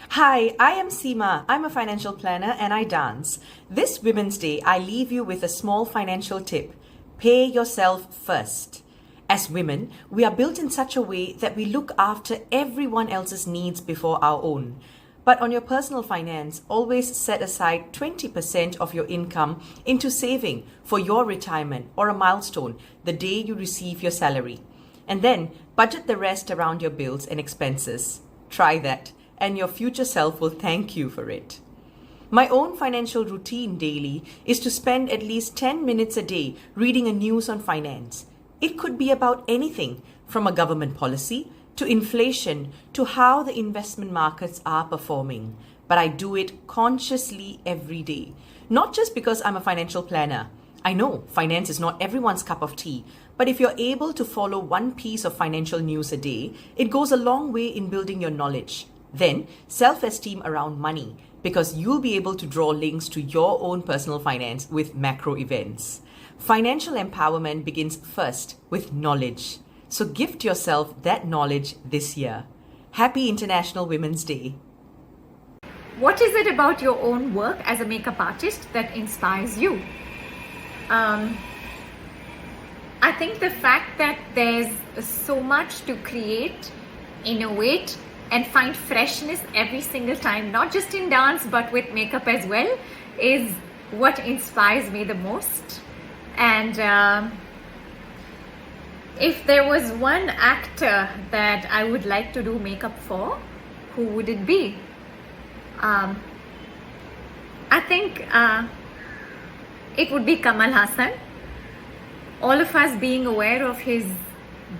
Hi, I am Seema. I'm a financial planner and I dance. This Women's Day, I leave you with a small financial tip. Pay yourself first. As women, we are built in such a way that we look after everyone else's needs before our own. But on your personal finance, always set aside 20% of your income into saving for your retirement or a milestone the day you receive your salary. And then budget the rest around your bills and expenses. Try that, and your future self will thank you for it. My own financial routine daily is to spend at least 10 minutes a day reading a news on finance. It could be about anything from a government policy to inflation to how the investment markets are performing. But I do it consciously every day. Not just because I'm a financial planner. I know finance is not everyone's cup of tea, but if you're able to follow one piece of financial news a day, it goes a long way in building your knowledge. Then, self-esteem around money, because you'll be able to draw links to your own personal finance with macro events. Financial empowerment begins first with knowledge. So gift yourself that knowledge this year. Happy International Women's Day. What is it about your own work as a makeup artist that inspires you? I think the fact that there's so much to create, innovate, and find freshness every single time, not just in dance but with makeup as well, is what inspires me the most. And if there was one actor that I would like to do makeup for, who would it be? I think it would be Kamal Hassan. All of us being aware of his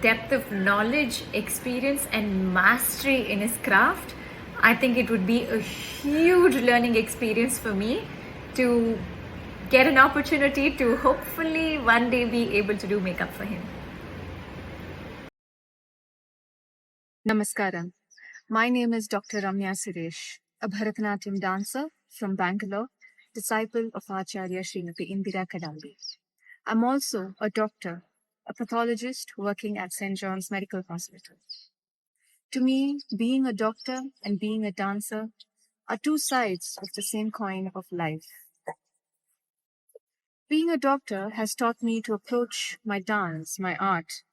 depth of knowledge, experience, and mastery in his craft, I think it would be a huge learning experience for me to get an opportunity to hopefully one day be able to do makeup for him. Namaskaram. My name is Dr. Ramya Suresh, a Bharatanatyam dancer from Bangalore, disciple of Acharya Srimati Indira Kadambi. I'm also a doctor, a pathologist working at St. John's Medical Hospital. To me, being a doctor and being a dancer are two sides of the same coin of life. Being a doctor has taught me to approach my dance, my art,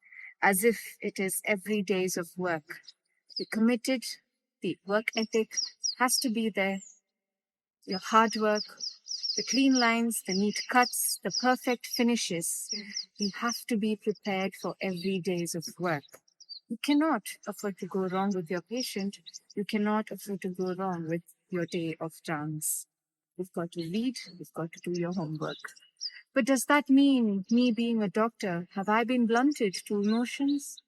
as if it is every days of work. You're committed, the work ethic has to be there, your hard work, the clean lines, the neat cuts, the perfect finishes. You have to be prepared for every days of work. You cannot afford to go wrong with your patient. You cannot afford to go wrong with your day of dance. You've got to read, you've got to do your homework. But does that mean, me being a doctor, have I been blunted to emotions?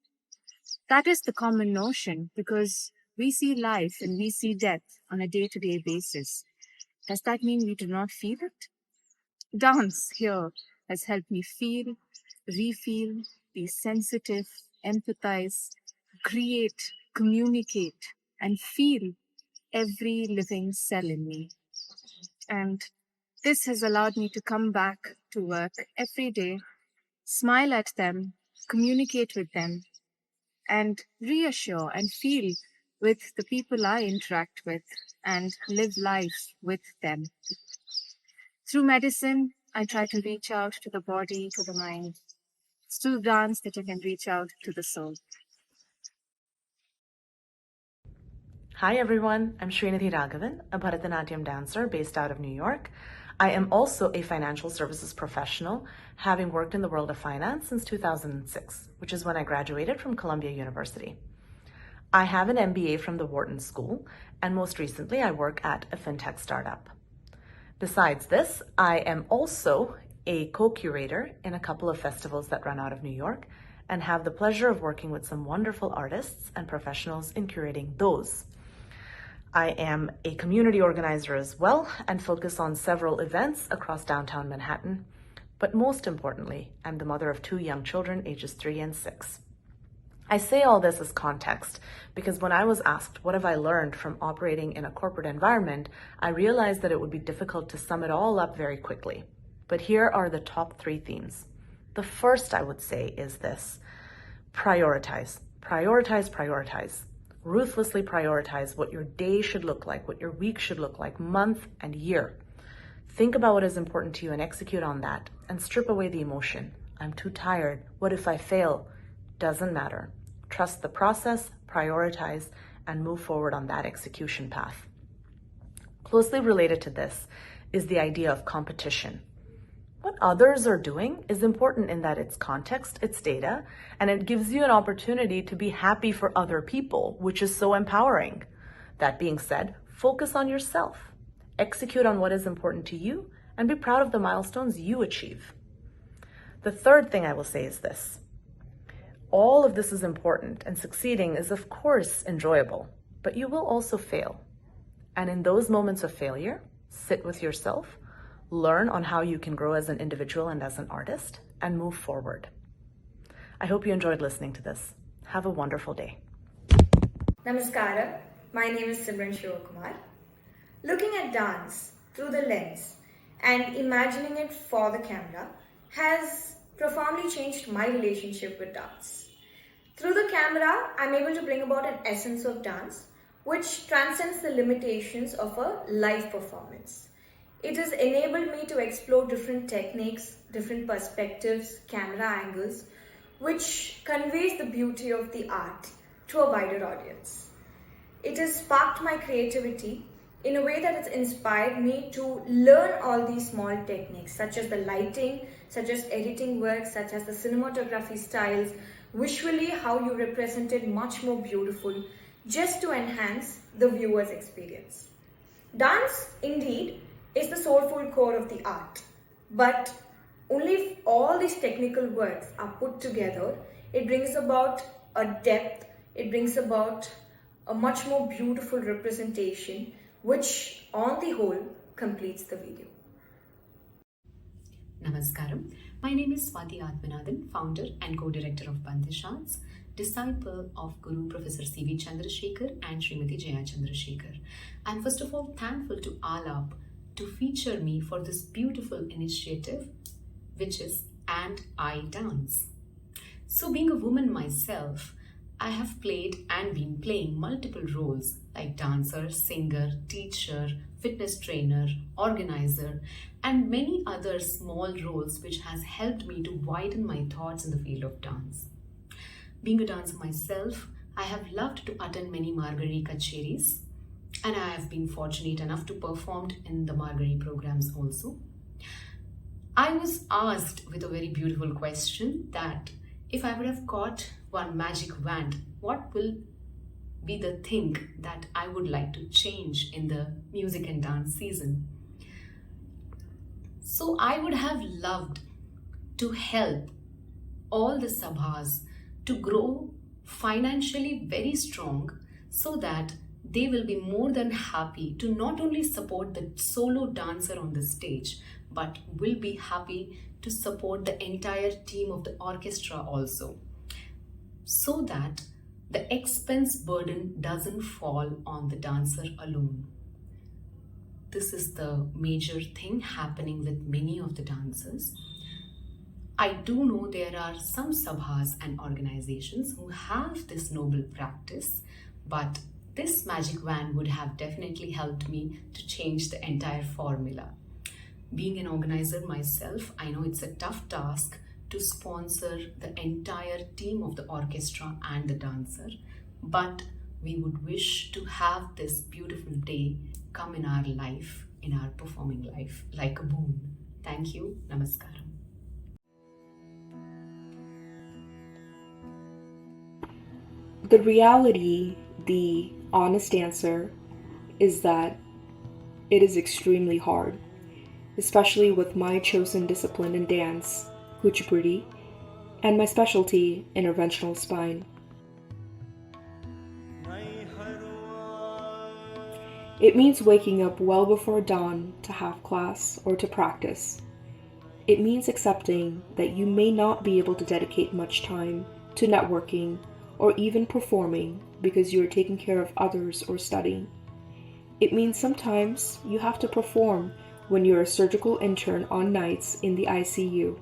That is the common notion, because we see life and we see death on a day-to-day basis. Does that mean we do not feel it? Dance here has helped me feel, refeel, be sensitive, empathize, create, communicate, and feel every living cell in me. And this has allowed me to come back to work every day, smile at them, communicate with them, and reassure and feel with the people I interact with and live life with them. Through medicine, I try to reach out to the body, to the mind. It's through dance that I can reach out to the soul. Hi everyone, I'm Srinidhi Raghavan, a Bharatanatyam dancer based out of New York. I am also a financial services professional, having worked in the world of finance since 2006, which is when I graduated from Columbia University. I have an MBA from the Wharton School, and most recently I work at a fintech startup. Besides this, I am also a co-curator in a couple of festivals that run out of New York, and have the pleasure of working with some wonderful artists and professionals in curating those. I am a community organizer as well and focus on several events across downtown Manhattan. But most importantly, I'm the mother of 2 young children, ages 3 and 6. I say all this as context because when I was asked what have I learned from operating in a corporate environment, I realized that it would be difficult to sum it all up very quickly. But here are the top 3 themes. The first I would say is this: prioritize, prioritize, prioritize. Ruthlessly prioritize what your day should look like, what your week should look like, month and year. Think about what is important to you and execute on that, and strip away the emotion. I'm too tired. What if I fail? Doesn't matter. Trust the process, prioritize, and move forward on that execution path. Closely related to this is the idea of competition. What others are doing is important in that it's context, it's data, and it gives you an opportunity to be happy for other people, which is so empowering. That being said, focus on yourself. Execute on what is important to you and be proud of the milestones you achieve. The third thing I will say is this. All of this is important, and succeeding is of course enjoyable, but you will also fail. And in those moments of failure, sit with yourself, learn on how you can grow as an individual and as an artist, and move forward. I hope you enjoyed listening to this. Have a wonderful day. Namaskaram, my name is Simran Shivakumar. Looking at dance through the lens and imagining it for the camera has profoundly changed my relationship with dance. Through the camera, I'm able to bring about an essence of dance which transcends the limitations of a live performance. It has enabled me to explore different techniques, different perspectives, camera angles, which conveys the beauty of the art to a wider audience. It has sparked my creativity in a way that it's inspired me to learn all these small techniques, such as the lighting, such as editing work, such as the cinematography styles, visually how you represent it much more beautiful, just to enhance the viewer's experience. Dance, indeed, is the soulful core of the art, but only if all these technical works are put together, it brings about a depth, it brings about a much more beautiful representation, which on the whole completes the video. Namaskaram. My name is Swati Atmanathan, founder and co-director of Bandish Arts, disciple of Guru Professor C.V. Chandrasekhar and Srimati Jaya Chandrasekhar. I'm first of all thankful to Aalaap to feature me for this beautiful initiative, which is And I Dance. So being a woman myself, I have played and been playing multiple roles like dancer, singer, teacher, fitness trainer, organizer, and many other small roles which has helped me to widen my thoughts in the field of dance. Being a dancer myself, I have loved to attend many Margari kacheris, and I have been fortunate enough to perform in the Margari programs also. I was asked with a very beautiful question that if I would have got one magic wand, what will be the thing that I would like to change in the music and dance season? So I would have loved to help all the sabhas to grow financially very strong so that they will be more than happy to not only support the solo dancer on the stage, but will be happy to support the entire team of the orchestra also, so that the expense burden doesn't fall on the dancer alone. This is the major thing happening with many of the dancers. I do know there are some sabhas and organizations who have this noble practice, but this magic wand would have definitely helped me to change the entire formula. Being an organizer myself, I know it's a tough task to sponsor the entire team of the orchestra and the dancer, but we would wish to have this beautiful day come in our life, in our performing life, like a boon. Thank you. Namaskaram. The reality, the honest answer, is that it is extremely hard, especially with my chosen discipline in dance, Kuchipudi, and my specialty, interventional spine. It means waking up well before dawn to have class or to practice. It means accepting that you may not be able to dedicate much time to networking or even performing because you are taking care of others or studying. It means sometimes you have to perform when you're a surgical intern on nights in the ICU,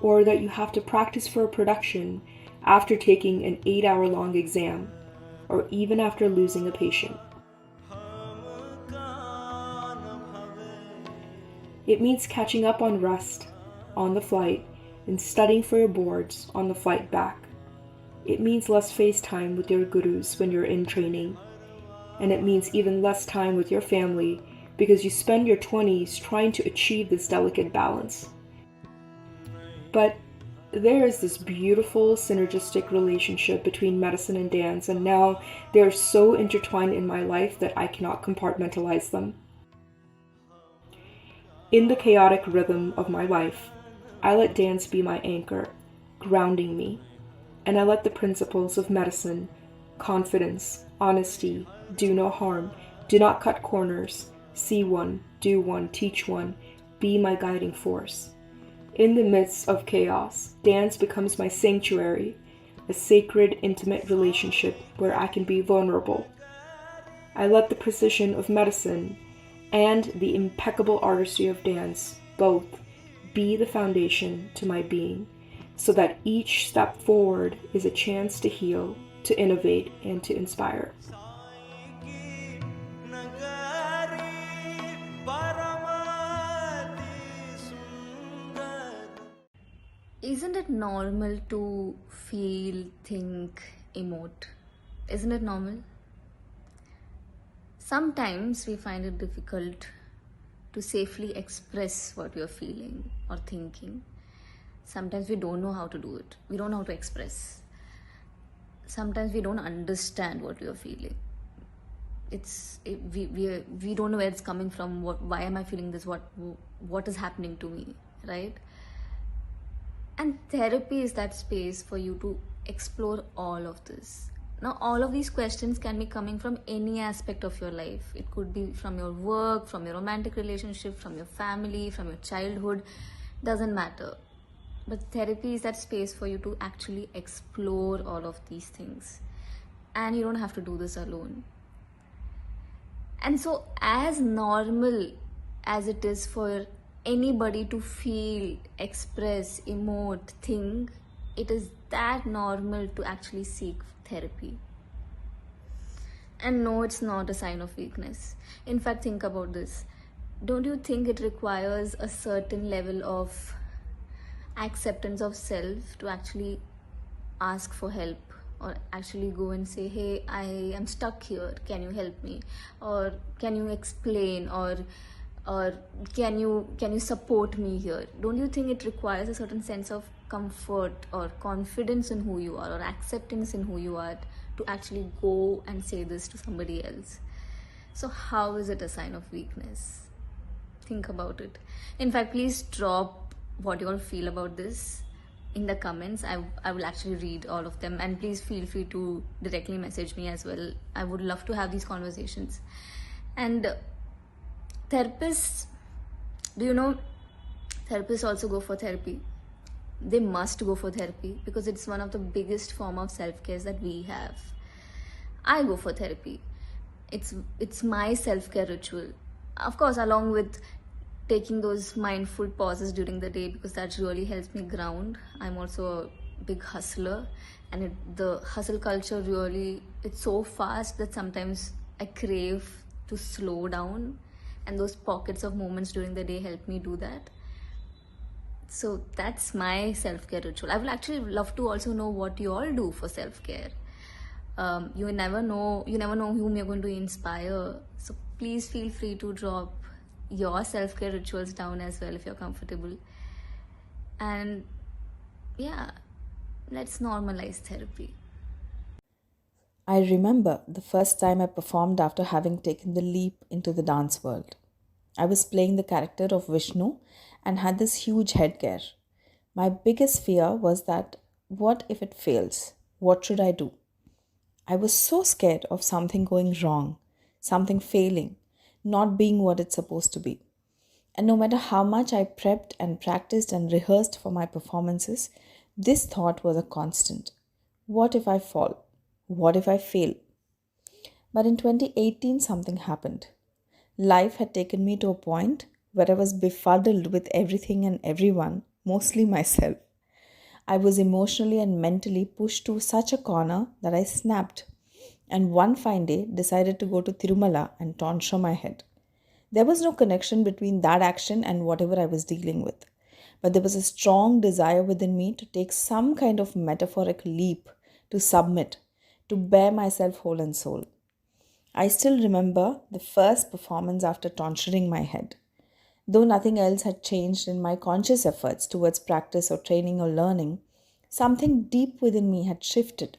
or that you have to practice for a production after taking an 8-hour-long exam, or even after losing a patient. It means catching up on rest on the flight and studying for your boards on the flight back. It means less face time with your gurus when you're in training. And it means even less time with your family because you spend your 20s trying to achieve this delicate balance. But there is this beautiful synergistic relationship between medicine and dance, and now they are so intertwined in my life that I cannot compartmentalize them. In the chaotic rhythm of my life, I let dance be my anchor, grounding me, and I let the principles of medicine, confidence, honesty, do no harm, do not cut corners, see one, do one, teach one, be my guiding force. In the midst of chaos, dance becomes my sanctuary, a sacred, intimate relationship where I can be vulnerable. I let the precision of medicine and the impeccable artistry of dance both be the foundation to my being, so that each step forward is a chance to heal, to innovate, and to inspire. Isn't it normal to feel, think, emote? Isn't it normal? Sometimes we find it difficult to safely express what we are feeling or thinking. Sometimes we don't know how to do it. We don't know how to express. Sometimes we don't understand what we are feeling. We don't know where it's coming from. Why am I feeling this? What is happening to me, right? And therapy is that space for you to explore all of this. Now, all of these questions can be coming from any aspect of your life. It could be from your work, from your romantic relationship, from your family, from your childhood. Doesn't matter. But therapy is that space for you to actually explore all of these things. And you don't have to do this alone. And so, as normal as it is for anybody to feel, express, emote, think, it is that normal to actually seek therapy. And no, it's not a sign of weakness. In fact, think about this. Don't you think it requires a certain level of acceptance of self to actually ask for help, or actually go and say, hey, I am stuck here, can you help me, or can you explain, or can you support me here? Don't you think it requires a certain sense of comfort or confidence in who you are, or acceptance in who you are, to actually go and say this to somebody else? So how is it a sign of weakness? Think about it. In fact, please drop what you all feel about this in the comments. I will actually read all of them, and please feel free to directly message me as well. I would love to have these conversations. And therapists, do you know, therapists also go for therapy. They must go for therapy because it's one of the biggest form of self-care that we have. I go for therapy. It's my self-care ritual, of course, along with taking those mindful pauses during the day, because that really helps me ground. I'm also a big hustler, and the hustle culture really, it's so fast that sometimes I crave to slow down, and those pockets of moments during the day help me do that. So that's my self-care ritual. I will actually love to also know what you all do for self-care. You never know whom you're going to inspire. So please feel free to drop your self-care rituals down as well if you're comfortable. And yeah, let's normalize therapy. I remember the first time I performed after having taken the leap into the dance world. I was playing the character of Vishnu and had this huge headgear. My biggest fear was that, what if it fails? What should I do? I was so scared of something going wrong, something failing, not being what it's supposed to be. And no matter how much I prepped and practiced and rehearsed for my performances, this thought was a constant. What if I fall? What if I fail? But in 2018, something happened. Life had taken me to a point where I was befuddled with everything and everyone, mostly myself. I was emotionally and mentally pushed to such a corner that I snapped. and one fine day decided to go to Tirumala and tonsure my head. There was no connection between that action and whatever I was dealing with, but there was a strong desire within me to take some kind of metaphoric leap, to submit, to bare myself whole and soul. I still remember the first performance after tonsuring my head. Though nothing else had changed in my conscious efforts towards practice or training or learning, something deep within me had shifted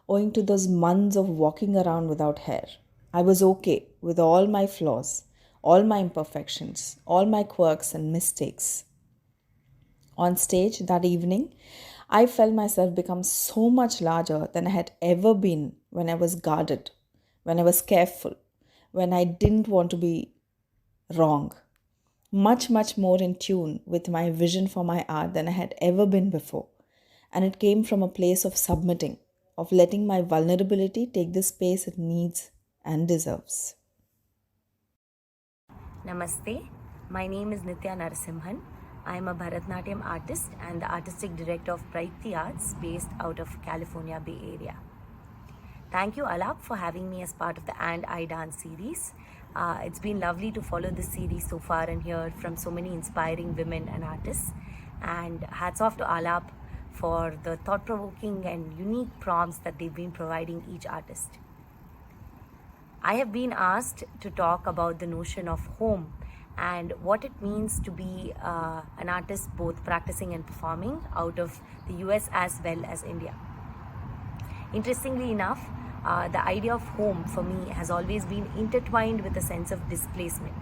owing to those months of walking around without hair. I was okay with all my flaws, all my imperfections, all my quirks and mistakes. On stage that evening, I felt myself become so much larger than I had ever been when I was guarded, when I was careful, when I didn't want to be wrong. Much, much more in tune with my vision for my art than I had ever been before. And it came from a place of submitting, of letting my vulnerability take the space it needs and deserves. Namaste. My name is Nitya Narasimhan. I am a Bharatanatyam artist and the artistic director of Bright the Arts based out of California Bay Area. Thank you, Aalaap, for having me as part of the And I Dance series. It's been lovely to follow this series so far and hear from so many inspiring women and artists. And hats off to Aalaap for the thought-provoking and unique prompts that they've been providing each artist. I have been asked to talk about the notion of home and what it means to be an artist both practicing and performing out of the US as well as India. Interestingly enough, the idea of home for me has always been intertwined with a sense of displacement.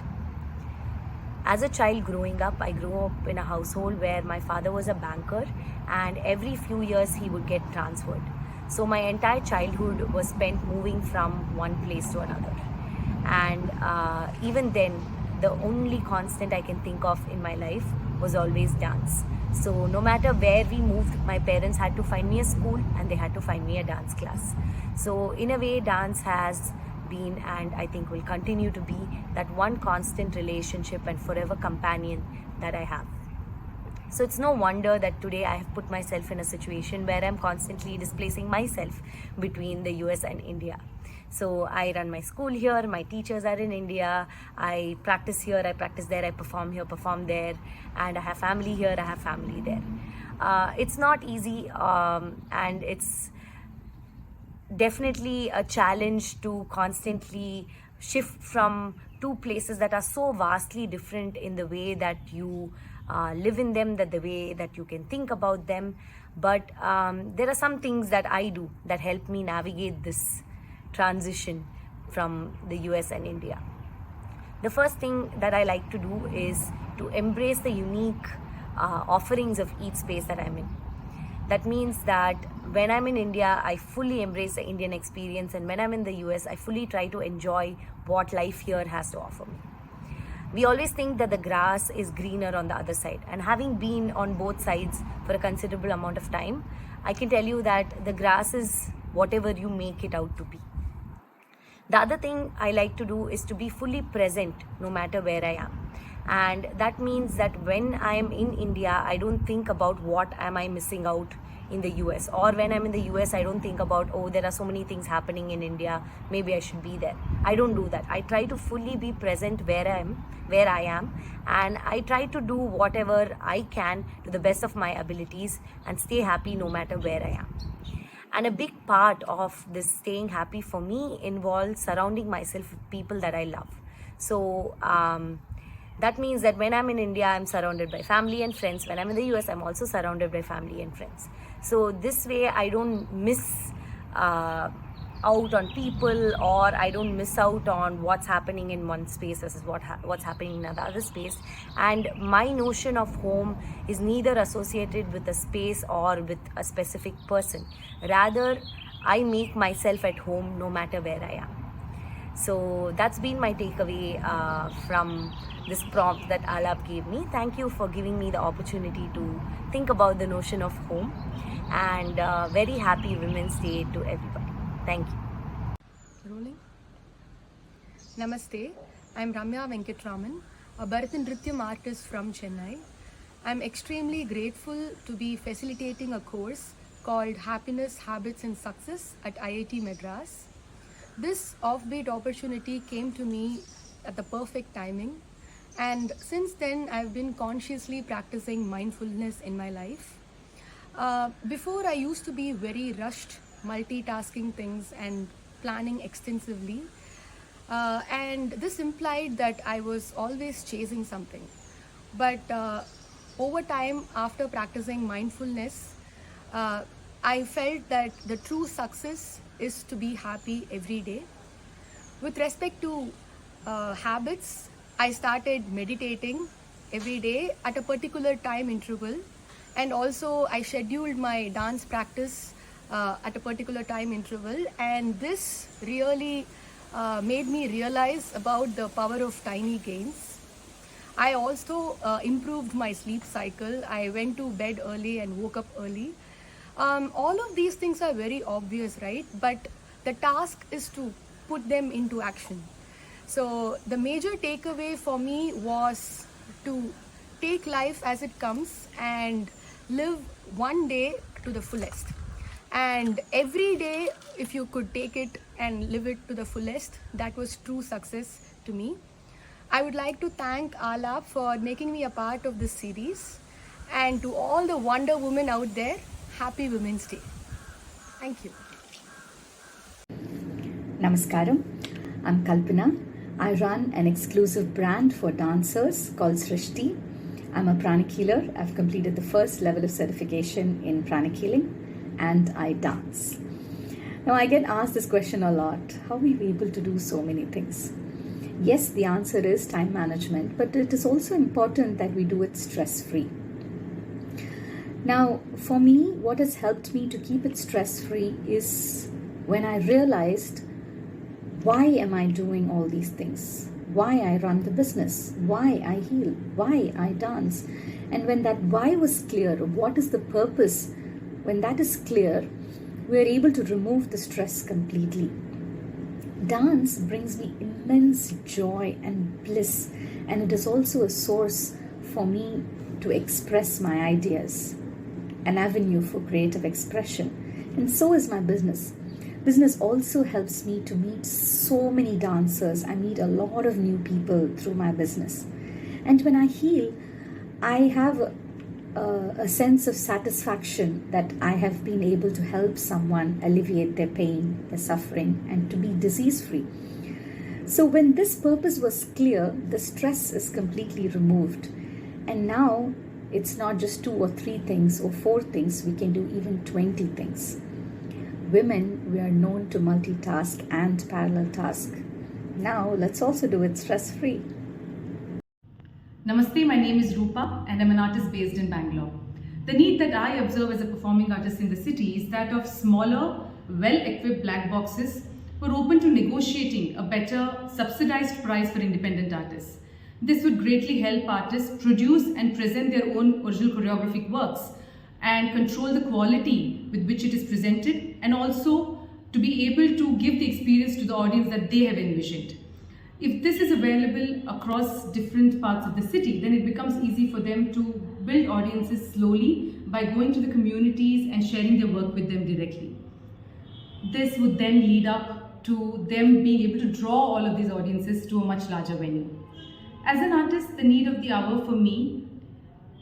As a child growing up, I grew up in a household where my father was a banker and every few years he would get transferred. So my entire childhood was spent moving from one place to another. And even then, the only constant I can think of in my life was always dance. So no matter where we moved, my parents had to find me a school and they had to find me a dance class. So in a way, dance has been and I think will continue to be that one constant relationship and forever companion that I have. So it's no wonder that today I have put myself in a situation where I'm constantly displacing myself between the US and India. So I run my school here, my teachers are in India, I practice here, I practice there, I perform here, perform there, and I have family here, I have family there. It's not easy and it's definitely a challenge to constantly shift from two places that are so vastly different in the way that you live in them, that the way that you can think about them. But there are some things that I do that help me navigate this transition from the US and India. The first thing that I like to do is to embrace the unique offerings of each space that I'm in. That means that when I'm in India, I fully embrace the Indian experience, and when I'm in the US, I fully try to enjoy what life here has to offer me. We always think that the grass is greener on the other side, and having been on both sides for a considerable amount of time, I can tell you that the grass is whatever you make it out to be. The other thing I like to do is to be fully present no matter where I am. And that means that when I am in India, I don't think about what am I missing out in the US. Or when I'm in the US, I don't think about, oh, there are so many things happening in India, maybe I should be there. I don't do that. I try to fully be present where I am, and I try to do whatever I can to the best of my abilities and stay happy no matter where I am. And a big part of this staying happy for me involves surrounding myself with people that I love. So that means that when I'm in India, I'm surrounded by family and friends. When I'm in the US, I'm also surrounded by family and friends. So this way, I don't miss out on people, or I don't miss out on what's happening in one space versus what's happening in another space. And my notion of home is neither associated with a space or with a specific person. Rather, I make myself at home no matter where I am. So that's been my takeaway from this prompt that Aalaap gave me. Thank you for giving me the opportunity to think about the notion of home, and very happy Women's Day to everybody. Thank you. Rolling. Namaste. I'm Ramya Venkatraman, a Bharatanatyam artist from Chennai. I'm extremely grateful to be facilitating a course called Happiness, Habits and Success at IIT Madras. This offbeat opportunity came to me at the perfect timing, and since then, I've been consciously practicing mindfulness in my life. Before, I used to be very rushed, multitasking things and planning extensively. And this implied that I was always chasing something. But over time, after practicing mindfulness, uh, I felt that the true success is to be happy every day. With respect to habits, I started meditating every day at a particular time interval, and also I scheduled my dance practice at a particular time interval, and this really made me realize about the power of tiny gains. I also improved my sleep cycle. I went to bed early and woke up early. All of these things are very obvious, right? But the task is to put them into action. So, the major takeaway for me was to take life as it comes and live one day to the fullest. And every day, if you could take it and live it to the fullest, that was true success to me. I would like to thank Aalaap for making me a part of this series. And to all the Wonder Women out there, happy Women's Day. Thank you. Namaskaram. I'm Kalpana. I run an exclusive brand for dancers called Srishti. I'm a pranic healer. I've completed the first level of certification in pranic healing and I dance. Now, I get asked this question a lot. How are we able to do so many things? Yes, the answer is time management, but it is also important that we do it stress-free. Now, for me, what has helped me to keep it stress-free is when I realized, why am I doing all these things? Why I run the business? Why I heal? Why I dance? And when that why was clear, what is the purpose, when that is clear, we are able to remove the stress completely. Dance brings me immense joy and bliss, and it is also a source for me to express my ideas, an avenue for creative expression. And so is my business. Business also helps me to meet so many dancers. I meet a lot of new people through my business. And when I heal, I have a sense of satisfaction that I have been able to help someone alleviate their pain, their suffering, and to be disease-free. So when this purpose was clear, the stress is completely removed. And now it's not just 2 or 3 things or 4 things, we can do even 20 things. Women, we are known to multitask and parallel task. Now let's also do it stress-free. Namaste, my name is Rupa and I'm an artist based in Bangalore. The need that I observe as a performing artist in the city is that of smaller, well-equipped black boxes who are open to negotiating a better subsidized price for independent artists. This would greatly help artists produce and present their own original choreographic works and control the quality with which it is presented, and also to be able to give the experience to the audience that they have envisioned. If this is available across different parts of the city, then it becomes easy for them to build audiences slowly by going to the communities and sharing their work with them directly. This would then lead up to them being able to draw all of these audiences to a much larger venue. As an artist, the need of the hour for me,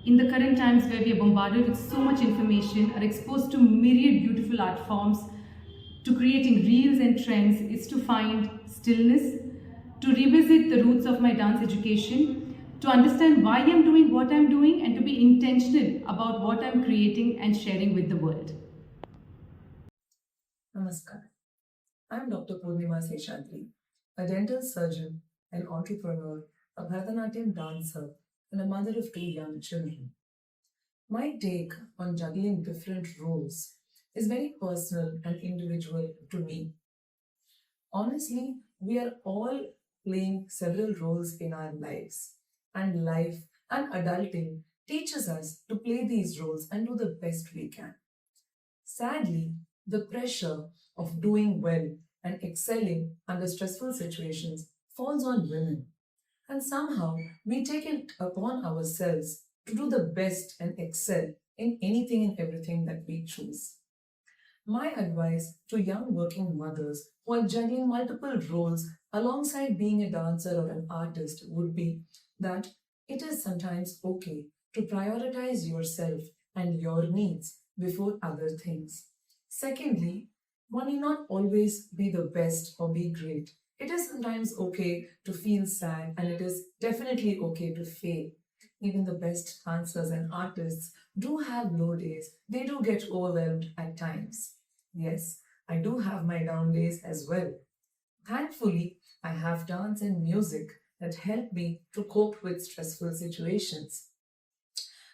in the current times where we are bombarded with so much information, are exposed to myriad beautiful art forms, to creating reels and trends, is to find stillness, to revisit the roots of my dance education, to understand why I'm doing what I'm doing, and to be intentional about what I'm creating and sharing with the world. Namaskar. I'm Dr. Purnima Seshadri, a dental surgeon, an entrepreneur, a Bharatanatyam dancer, and a mother of 2 young children. My take on juggling different roles is very personal and individual to me. Honestly, we are all playing several roles in our lives, and life and adulting teaches us to play these roles and do the best we can. Sadly, the pressure of doing well and excelling under stressful situations falls on women, and somehow we take it upon ourselves to do the best and excel in anything and everything that we choose. My advice to young working mothers who are juggling multiple roles alongside being a dancer or an artist would be that it is sometimes okay to prioritize yourself and your needs before other things. Secondly, one need not always be the best or be great. It is sometimes okay to feel sad, and it is definitely okay to fail. Even the best dancers and artists do have low days. They do get overwhelmed at times. Yes, I do have my down days as well. Thankfully, I have dance and music that help me to cope with stressful situations.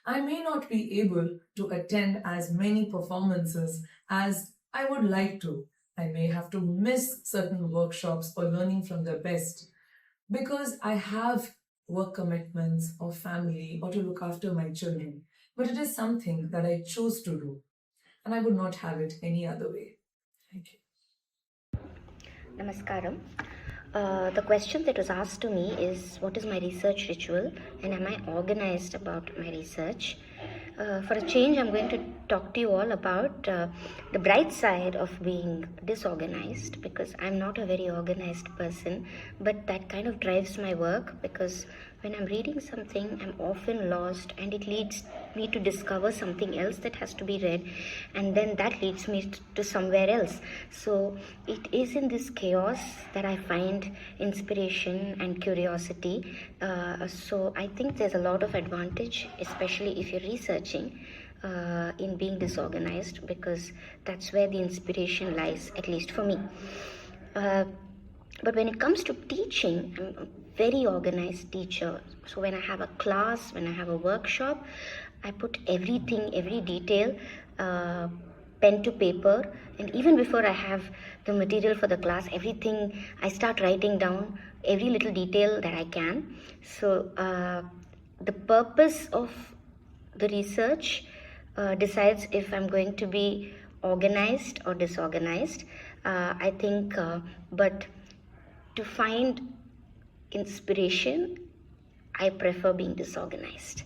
I may not be able to attend as many performances as I would like to. I may have to miss certain workshops or learning from the best because I have work commitments or family or to look after my children. But it is something that I choose to do, and I would not have it any other way. Thank you. Namaskaram. The question that was asked to me is, what is my research ritual and am I organized about my research? For a change, I'm going to talk to you all about the bright side of being disorganized, because I'm not a very organized person, but that kind of drives my work, because when I'm reading something, I'm often lost and it leads me to discover something else that has to be read, and then that leads me to somewhere else. So it is in this chaos that I find inspiration and curiosity. So I think there's a lot of advantage, especially if you're researching, in being disorganized, because that's where the inspiration lies, at least for me. But when it comes to teaching, I'm a very organized teacher. So when I have a class, when I have a workshop, I put everything, every detail, pen to paper, and even before I have the material for the class, everything I start writing down, every little detail that I can. So the purpose of the research decides if I'm going to be organized or disorganized. I think, but to find inspiration, I prefer being disorganized.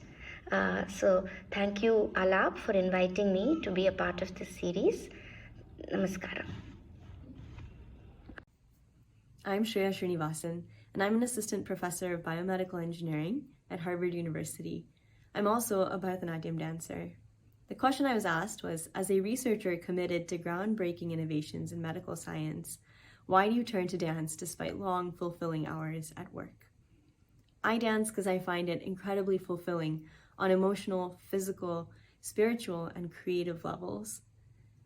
So thank you, Aalaap, for inviting me to be a part of this series. Namaskaram. I'm Shreya Srinivasan, and I'm an assistant professor of biomedical engineering at Harvard University. I'm also a Bharatanatyam dancer. The question I was asked was, as a researcher committed to groundbreaking innovations in medical science, why do you turn to dance despite long, fulfilling hours at work? I dance because I find it incredibly fulfilling on emotional, physical, spiritual, and creative levels.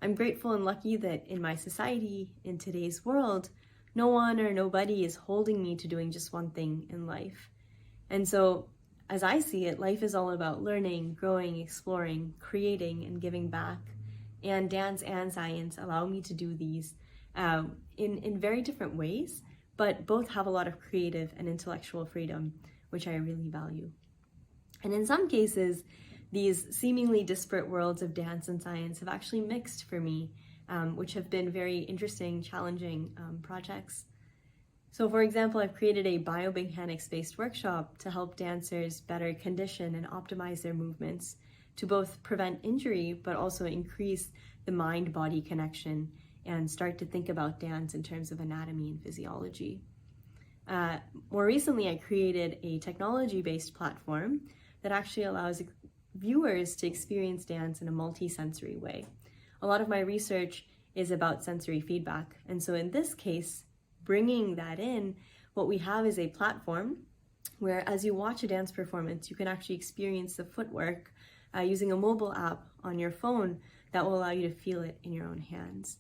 I'm grateful and lucky that in my society, in today's world, no one or nobody is holding me to doing just one thing in life. And so, as I see it, life is all about learning, growing, exploring, creating, and giving back. And dance and science allow me to do these in very different ways, but both have a lot of creative and intellectual freedom, which I really value. And in some cases, these seemingly disparate worlds of dance and science have actually mixed for me, which have been very interesting, challenging projects. So for example, I've created a biomechanics-based workshop to help dancers better condition and optimize their movements to both prevent injury, but also increase the mind-body connection and start to think about dance in terms of anatomy and physiology. More recently, I created a technology-based platform that actually allows viewers to experience dance in a multi-sensory way. A lot of my research is about sensory feedback, and so in this case, bringing that in, what we have is a platform where as you watch a dance performance, you can actually experience the footwork using a mobile app on your phone that will allow you to feel it in your own hands.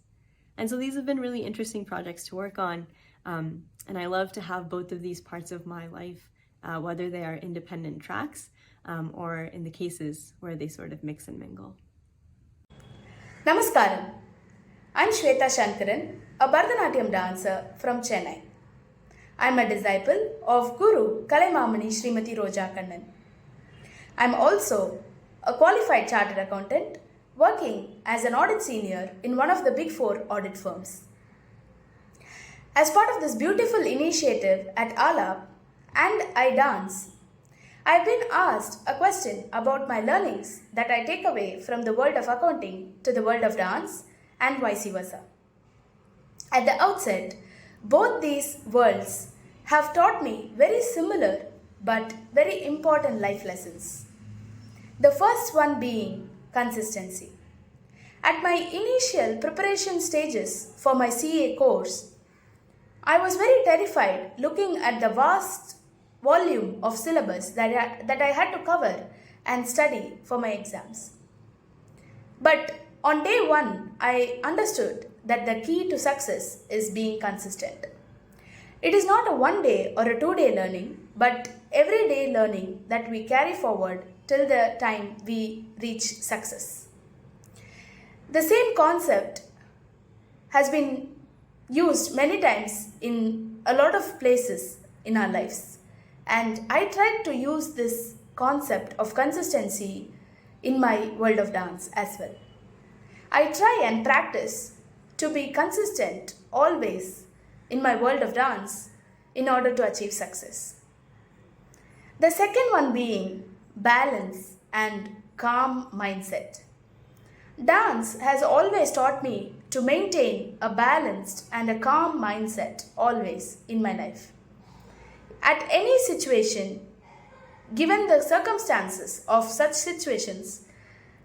And so these have been really interesting projects to work on, and I love to have both of these parts of my life, whether they are independent tracks or in the cases where they sort of mix and mingle. Namaskaram. I'm Shweta Shankaran, a Bharatanatyam dancer from Chennai. I'm a disciple of Guru Kalaimamani Srimati Roja Kannan. I'm also a qualified chartered accountant working as an audit senior in one of the big 4 audit firms. As part of this beautiful initiative at Aalaap and I Dance, I've been asked a question about my learnings that I take away from the world of accounting to the world of dance and vice versa. At the outset, both these worlds have taught me very similar but very important life lessons. The first one being consistency. At my initial preparation stages for my CA course, I was very terrified looking at the vast volume of syllabus that I had to cover and study for my exams. But on day one, I understood that the key to success is being consistent. It is not a 1 day or a 2 day learning, but everyday learning that we carry forward till the time we reach success. The same concept has been used many times in a lot of places in our lives, and I tried to use this concept of consistency in my world of dance as well. I try and practice to be consistent always in my world of dance in order to achieve success. The second one being balance and calm mindset. Dance has always taught me to maintain a balanced and a calm mindset always in my life. At any situation, given the circumstances of such situations,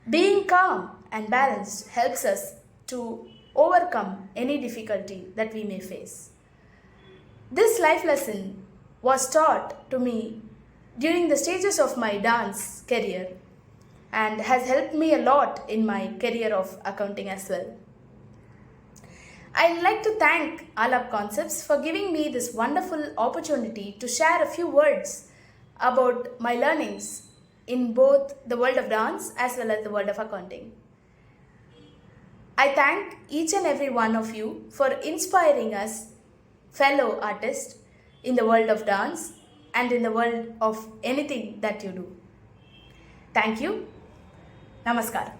being calm and balanced helps us to overcome any difficulty that we may face. This life lesson was taught to me during the stages of my dance career and has helped me a lot in my career of accounting as well. I'd like to thank Aalaap Concepts for giving me this wonderful opportunity to share a few words about my learnings in both the world of dance as well as the world of accounting. I thank each and every one of you for inspiring us, fellow artists, in the world of dance and in the world of anything that you do. Thank you. Namaskar.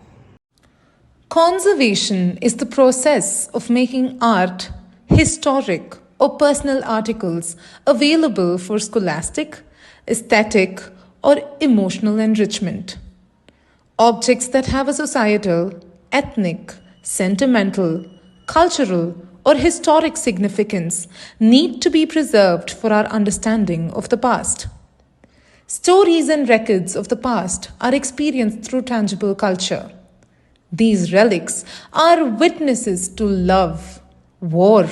Conservation is the process of making art, historic, or personal articles available for scholastic, aesthetic, or emotional enrichment. Objects that have a societal, ethnic, sentimental, cultural, or historic significance need to be preserved for our understanding of the past. Stories and records of the past are experienced through tangible culture. These relics are witnesses to love, war,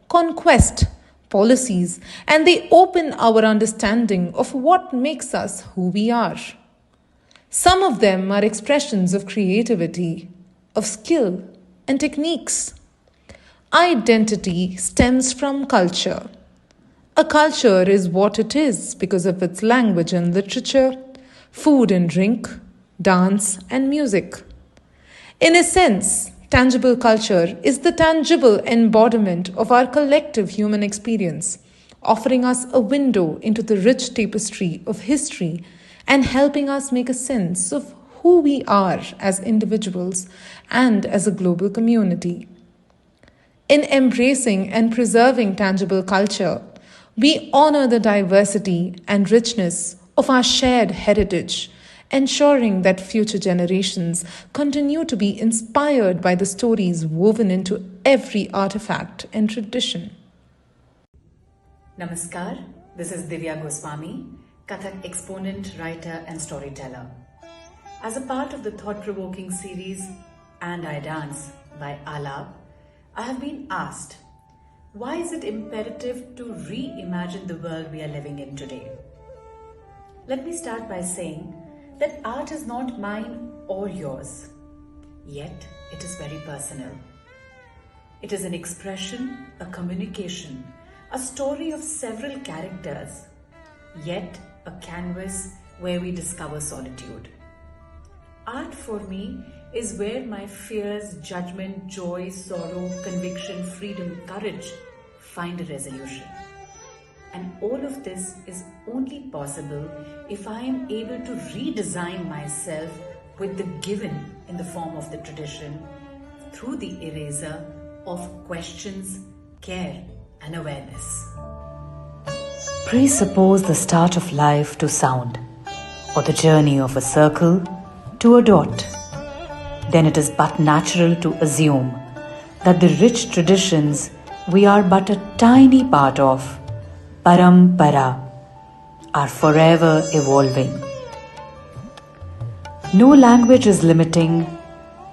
conquest, policies, and they open our understanding of what makes us who we are. Some of them are expressions of creativity, of skill, and techniques. Identity stems from culture. A culture is what it is because of its language and literature, food and drink, dance and music. In a sense, tangible culture is the tangible embodiment of our collective human experience, offering us a window into the rich tapestry of history and helping us make a sense of who we are as individuals and as a global community. In embracing and preserving tangible culture, we honor the diversity and richness of our shared heritage, ensuring that future generations continue to be inspired by the stories woven into every artifact and tradition. Namaskar, this is Divya Goswami, Kathak exponent, writer and storyteller. As a part of the thought-provoking series And I Dance by Aalaap, I have been asked, why is it imperative to reimagine the world we are living in today? Let me start by saying that art is not mine or yours, yet it is very personal. It is an expression, a communication, a story of several characters, yet a canvas where we discover solitude. Art for me is where my fears, judgment, joy, sorrow, conviction, freedom, courage find a resolution. And all of this is only possible if I am able to redesign myself with the given in the form of the tradition through the eraser of questions, care, and awareness. Presuppose the start of life to sound, or the journey of a circle to a dot. Then it is but natural to assume that the rich traditions we are but a tiny part of, parampara, are forever evolving. No language is limiting,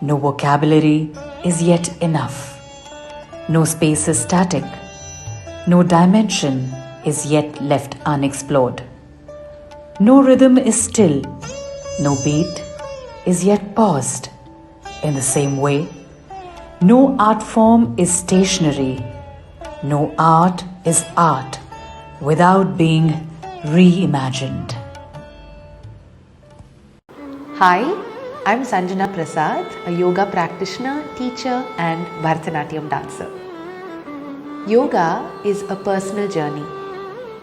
no vocabulary is yet enough, no space is static, no dimension is yet left unexplored. No rhythm is still, no beat is yet paused. In the same way, no art form is stationary, no art is art without being reimagined. Hi, I'm Sanjana Prasad, a yoga practitioner, teacher, and Bharatanatyam dancer. Yoga is a personal journey.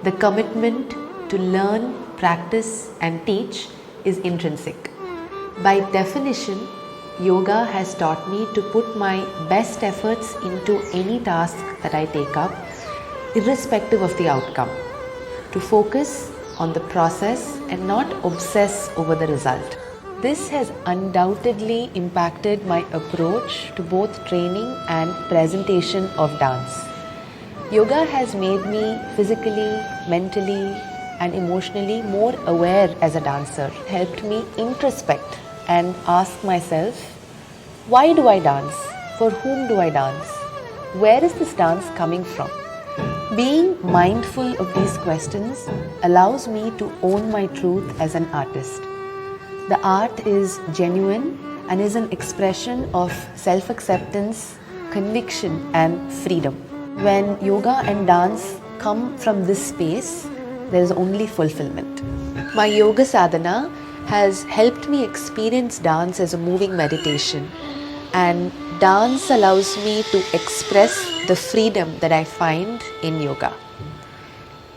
The commitment to learn, practice, and teach is intrinsic. By definition, yoga has taught me to put my best efforts into any task that I take up, irrespective of the outcome, to focus on the process and not obsess over the result. This has undoubtedly impacted my approach to both training and presentation of dance. Yoga has made me physically, mentally, and emotionally more aware as a dancer, helped me introspect and ask myself, why do I dance? For whom do I dance? Where is this dance coming from? Being mindful of these questions allows me to own my truth as an artist. The art is genuine and is an expression of self-acceptance, conviction, and freedom. When yoga and dance come from this space, there is only fulfillment. My yoga sadhana has helped me experience dance as a moving meditation, and dance allows me to express the freedom that I find in yoga.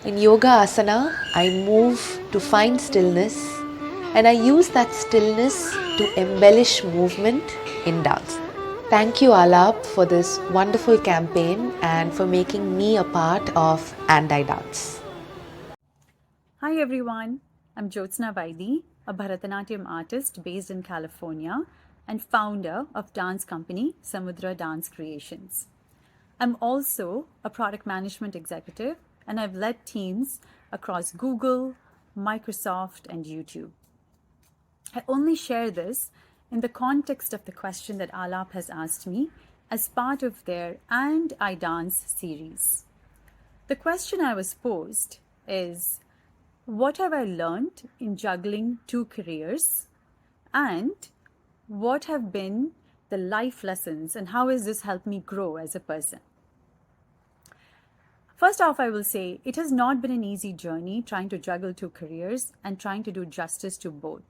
In yoga asana, I move to find stillness, and I use that stillness to embellish movement in dance. Thank you, Aalaap, for this wonderful campaign and for making me a part of And I Dance. Hi everyone, I'm Jyotsna Vaidi, a Bharatanatyam artist based in California and founder of dance company Samudra Dance Creations. I'm also a product management executive and I've led teams across Google, Microsoft, and YouTube. I only share this in the context of the question that Aalaap has asked me as part of their And I Dance series. The question I was posed is, what have I learned in juggling two careers? And what have been the life lessons and how has this helped me grow as a person? First off, I will say it has not been an easy journey trying to juggle two careers and trying to do justice to both.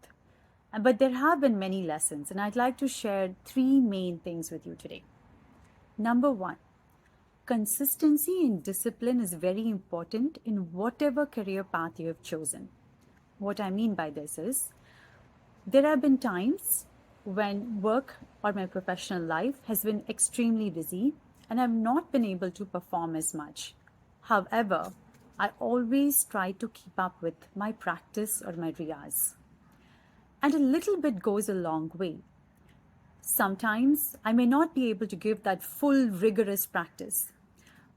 But there have been many lessons, and I'd like to share three main things with you today. Number one, consistency and discipline is very important in whatever career path you have chosen. What I mean by this is, there have been times when work or my professional life has been extremely busy and I've not been able to perform as much. However, I always try to keep up with my practice or my riyaz. And a little bit goes a long way. Sometimes I may not be able to give that full rigorous practice,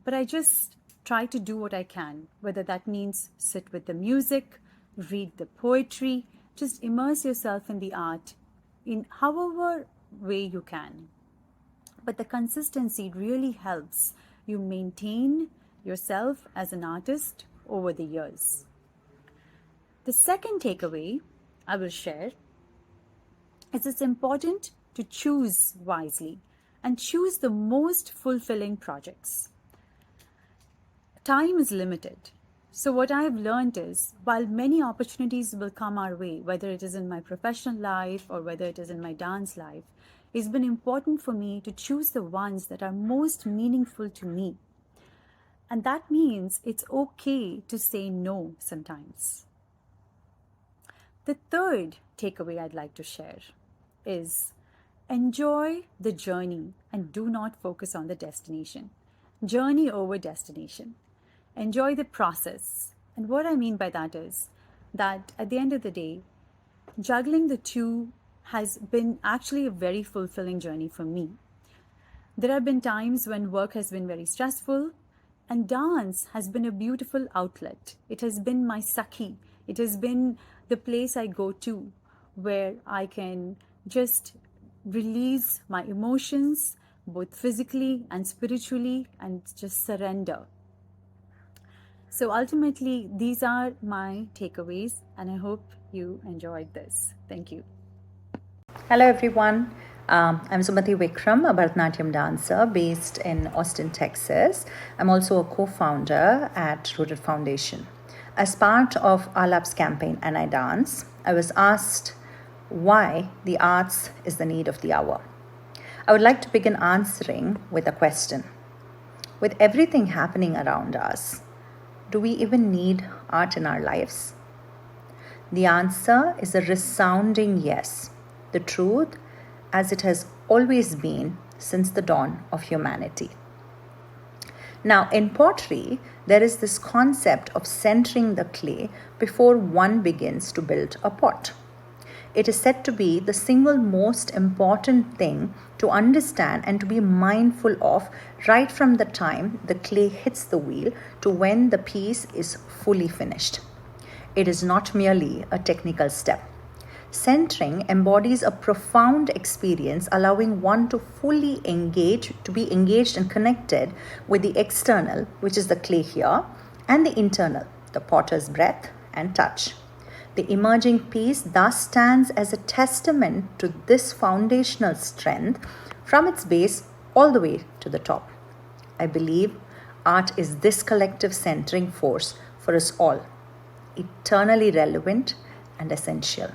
but I just try to do what I can, whether that means sit with the music, read the poetry, just immerse yourself in the art in however way you can. But the consistency really helps you maintain yourself as an artist over the years. The second takeaway I will share is it's important to choose wisely and choose the most fulfilling projects. Time is limited. So what I have learned is, while many opportunities will come our way, whether it is in my professional life or whether it is in my dance life, it's been important for me to choose the ones that are most meaningful to me. And that means it's okay to say no sometimes. The third takeaway I'd like to share is enjoy the journey and do not focus on the destination. Journey over destination. Enjoy the process. And what I mean by that is that at the end of the day, juggling the two has been actually a very fulfilling journey for me. There have been times when work has been very stressful, and dance has been a beautiful outlet. It has been my Sakhi. It has been the place I go to where I can just release my emotions, both physically and spiritually, and just surrender. So ultimately, these are my takeaways, and I hope you enjoyed this. Thank you. Hello everyone. I'm Sumati Vikram, a Bharatanatyam dancer based in Austin, Texas. I'm also a co-founder at Rooted Foundation. As part of Aalaap's campaign And I Dance, I was asked why the arts is the need of the hour. I would like to begin answering with a question. With everything happening around us, do we even need art in our lives? The answer is a resounding yes. The truth, as it has always been since the dawn of humanity. Now, in pottery, there is this concept of centering the clay before one begins to build a pot. It is said to be the single most important thing to understand and to be mindful of right from the time the clay hits the wheel to when the piece is fully finished. It is not merely a technical step. Centering embodies a profound experience, allowing one to fully engage, to be engaged and connected with the external, which is the clay here, and the internal, the potter's breath and touch. The emerging piece thus stands as a testament to this foundational strength from its base all the way to the top. I believe art is this collective centering force for us all, eternally relevant and essential.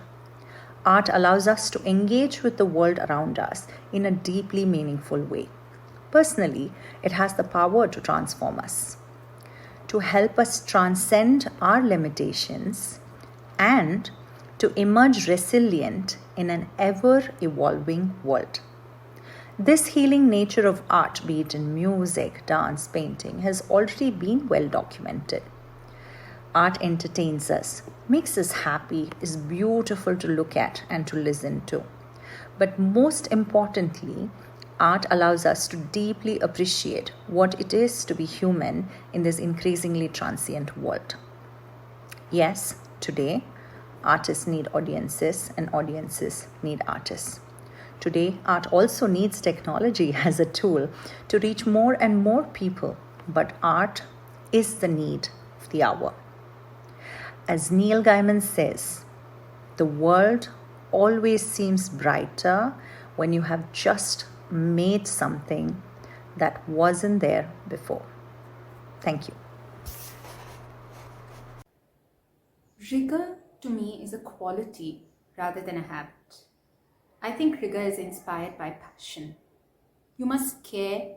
Art allows us to engage with the world around us in a deeply meaningful way. Personally, it has the power to transform us, to help us transcend our limitations, and to emerge resilient in an ever-evolving world. This healing nature of art, be it in music, dance, painting, has already been well documented. Art entertains us, makes us happy, is beautiful to look at and to listen to. But most importantly, art allows us to deeply appreciate what it is to be human in this increasingly transient world. Yes, today, artists need audiences and audiences need artists. Today, art also needs technology as a tool to reach more and more people, but art is the need of the hour. As Neil Gaiman says, the world always seems brighter when you have just made something that wasn't there before. Thank you. Rigor to me is a quality rather than a habit. I think rigor is inspired by passion. You must care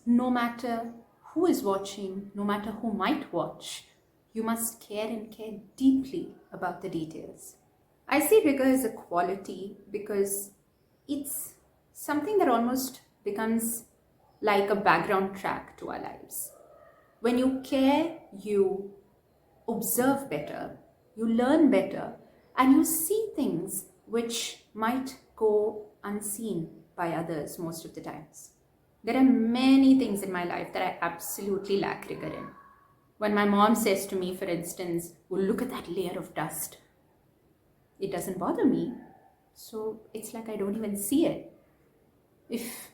no matter who is watching, no matter who might watch. You must care and care deeply about the details. I see rigor as a quality because it's something that almost becomes like a background track to our lives. When you care, you observe better, you learn better, and you see things which might go unseen by others most of the times. There are many things in my life that I absolutely lack rigor in. When my mom says to me, for instance, well, look at that layer of dust, it doesn't bother me. So it's like I don't even see it. If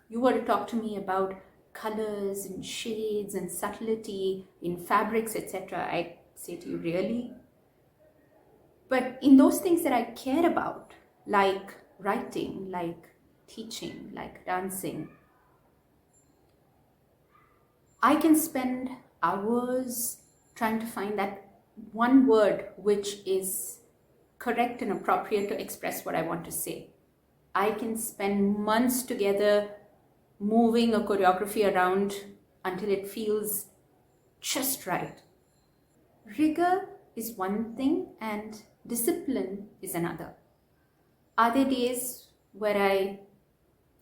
you were to talk to me about colors and shades and subtlety in fabrics, etc., I'd say to you, really? But in those things that I care about, like writing, like teaching, like dancing, I can spend hours trying to find that one word which is correct and appropriate to express what I want to say. I can spend months together moving a choreography around until it feels just right. Rigor is one thing and discipline is another. Are there days where I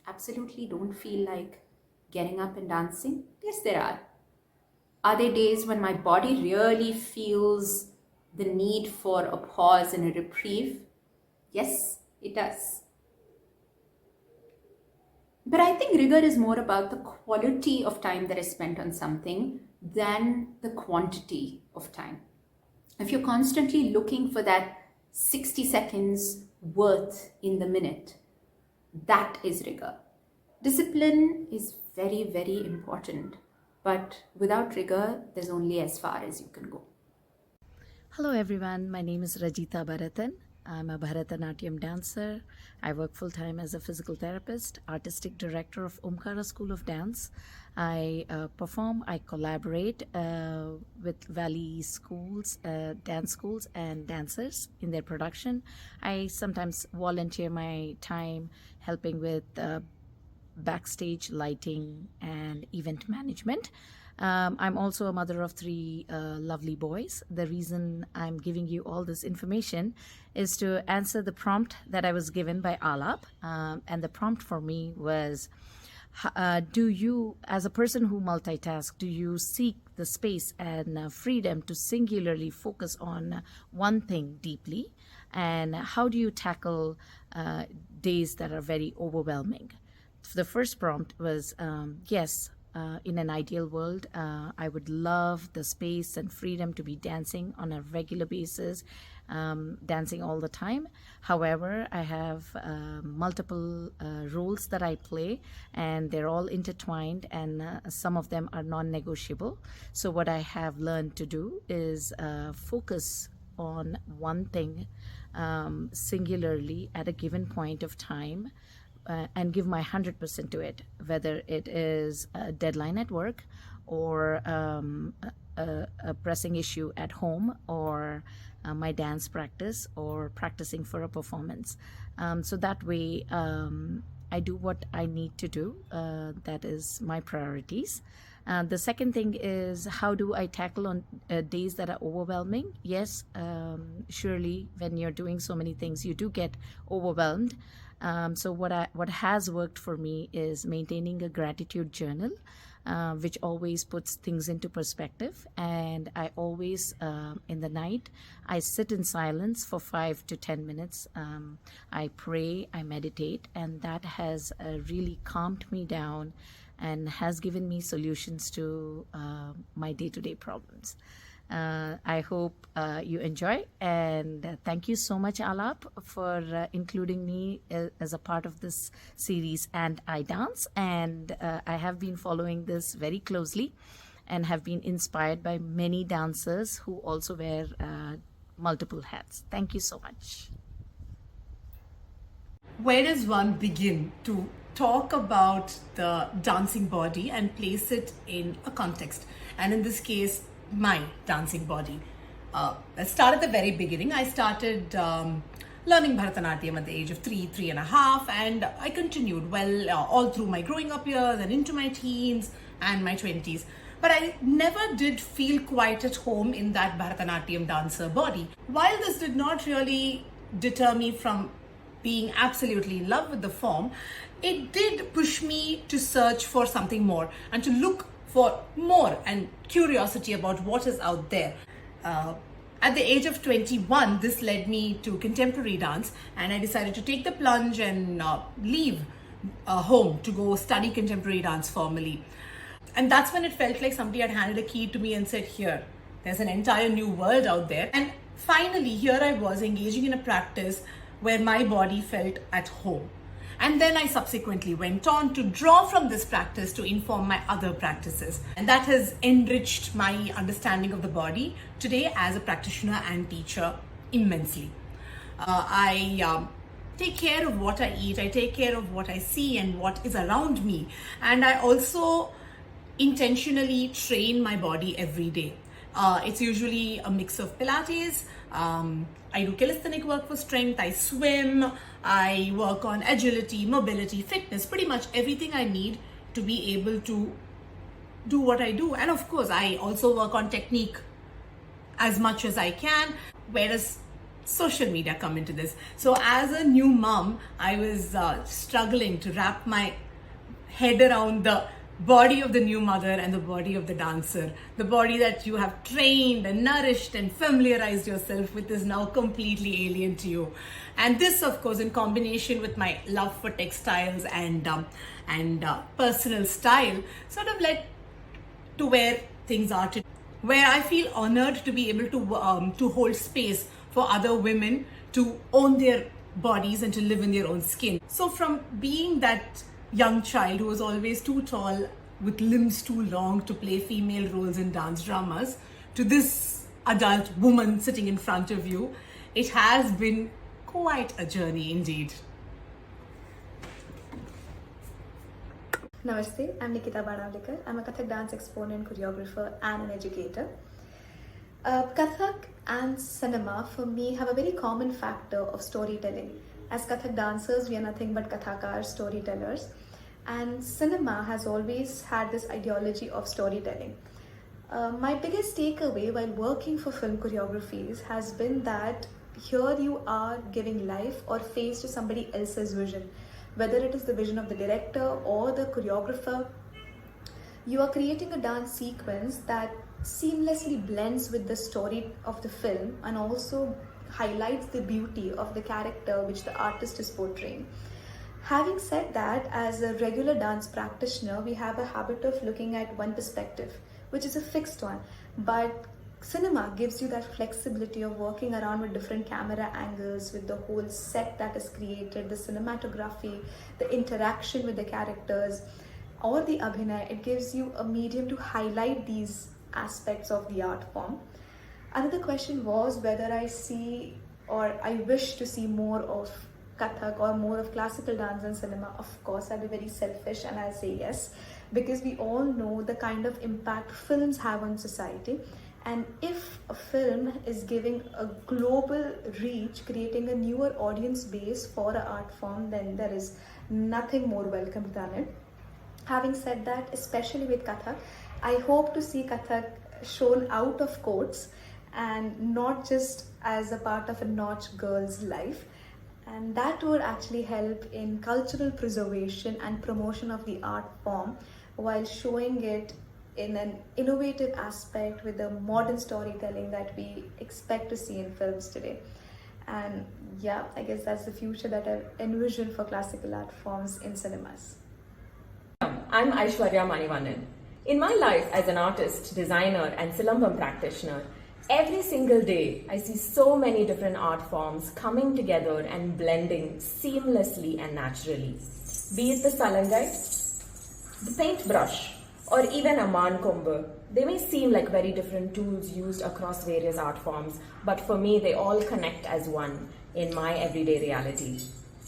absolutely don't feel like getting up and dancing? Yes, there are. Are there days when my body really feels the need for a pause and a reprieve? Yes, it does. But I think rigor is more about the quality of time that is spent on something than the quantity of time. If you're constantly looking for that 60 seconds worth in the minute, that is rigor. Discipline is very, very important, but without rigor, there's only as far as you can go. Hello everyone, my name is Rajita Bharathan. I'm a Bharatanatyam dancer. I work full-time as a physical therapist, artistic director of Omkara School of Dance. I perform, I collaborate with Valley schools, dance schools and dancers in their production. I sometimes volunteer my time helping with backstage lighting and event management. I'm also a mother of 3 lovely boys. The reason I'm giving you all this information is to answer the prompt that I was given by Aalaap. And the prompt for me was, do you, as a person who multitasks, do you seek the space and freedom to singularly focus on one thing deeply? And how do you tackle days that are very overwhelming? The first prompt was, yes, in an ideal world, I would love the space and freedom to be dancing on a regular basis, dancing all the time. However, I have multiple roles that I play, and they're all intertwined, and some of them are non-negotiable. So what I have learned to do is focus on one thing singularly at a given point of time, and give my 100% to it, whether it is a deadline at work or a pressing issue at home, or my dance practice, or practicing for a performance. So that way I do what I need to do. That is my priorities. The second thing is, how do I tackle on days that are overwhelming? Yes, surely when you're doing so many things, you do get overwhelmed. So what has worked for me is maintaining a gratitude journal, which always puts things into perspective. And I always, in the night, I sit in silence for 5 to 10 minutes. I pray, I meditate, and that has really calmed me down and has given me solutions to my day-to-day problems. I hope you enjoy, and thank you so much, Aalaap, for including me as a part of this series And I Dance. And I have been following this very closely and have been inspired by many dancers who also wear multiple hats. Thank you so much. Where does one begin to talk about the dancing body and place it in a context? And in this case, my dancing body. Let's start at the very beginning. I started learning Bharatanatyam at the age of 3.5, and I continued all through my growing up years and into my teens and my 20s. But I never did feel quite at home in that Bharatanatyam dancer body. While this did not really deter me from being absolutely in love with the form, it did push me to search for something more and to look for more and curiosity about what is out there. At the age of 21, this led me to contemporary dance, and I decided to take the plunge and leave home to go study contemporary dance formally. And that's when it felt like somebody had handed a key to me and said, here, there's an entire new world out there. And finally, here I was engaging in a practice where my body felt at home. And then I subsequently went on to draw from this practice to inform my other practices. And that has enriched my understanding of the body today as a practitioner and teacher immensely. I take care of what I eat, I take care of what I see and what is around me. And I also intentionally train my body every day. It's usually a mix of Pilates, I do calisthenic work for strength, I swim, I work on agility, mobility, fitness, pretty much everything I need to be able to do what I do. And of course, I also work on technique as much as I can, whereas social media come into this. So as a new mom, I was struggling to wrap my head around the body of the new mother and the body of the dancer. The body that you have trained and nourished and familiarized yourself with is now completely alien to you. And this, of course, in combination with my love for textiles and personal style, sort of led to where things are today, where I feel honored to be able to hold space for other women to own their bodies and to live in their own skin. So from being that young child who was always too tall with limbs too long to play female roles in dance dramas to this adult woman sitting in front of you, it has been quite a journey indeed. Namaste, I'm Nikita Banavlikar. I'm a Kathak dance exponent, choreographer and an educator. Kathak and cinema for me have a very common factor of storytelling. As Kathak dancers, we are nothing but Kathakar storytellers, and cinema has always had this ideology of storytelling. My biggest takeaway while working for film choreographies has been that here you are giving life or face to somebody else's vision. Whether it is the vision of the director or the choreographer, you are creating a dance sequence that seamlessly blends with the story of the film and also highlights the beauty of the character which the artist is portraying. Having said that, as a regular dance practitioner, we have a habit of looking at one perspective, which is a fixed one, but cinema gives you that flexibility of working around with different camera angles, with the whole set that is created, the cinematography, the interaction with the characters, or the abhinay. It gives you a medium to highlight these aspects of the art form. Another question was whether I see or I wish to see more of Kathak or more of classical dance in cinema. Of course, I'll be very selfish and I'll say yes, because we all know the kind of impact films have on society. And if a film is giving a global reach, creating a newer audience base for an art form, then there is nothing more welcome than it. Having said that, especially with Kathak, I hope to see Kathak shown out of courts and not just as a part of a Nautch girl's life. And that would actually help in cultural preservation and promotion of the art form while showing it in an innovative aspect with the modern storytelling that we expect to see in films today. And yeah, I guess that's the future that I envision for classical art forms in cinemas. I'm Aishwarya Manivannan. In my life as an artist, designer and Silambam practitioner, every single day I see so many different art forms coming together and blending seamlessly and naturally. Be it the salangai, the paintbrush, or even a mankomba. They may seem like very different tools used across various art forms, but for me they all connect as one in my everyday reality.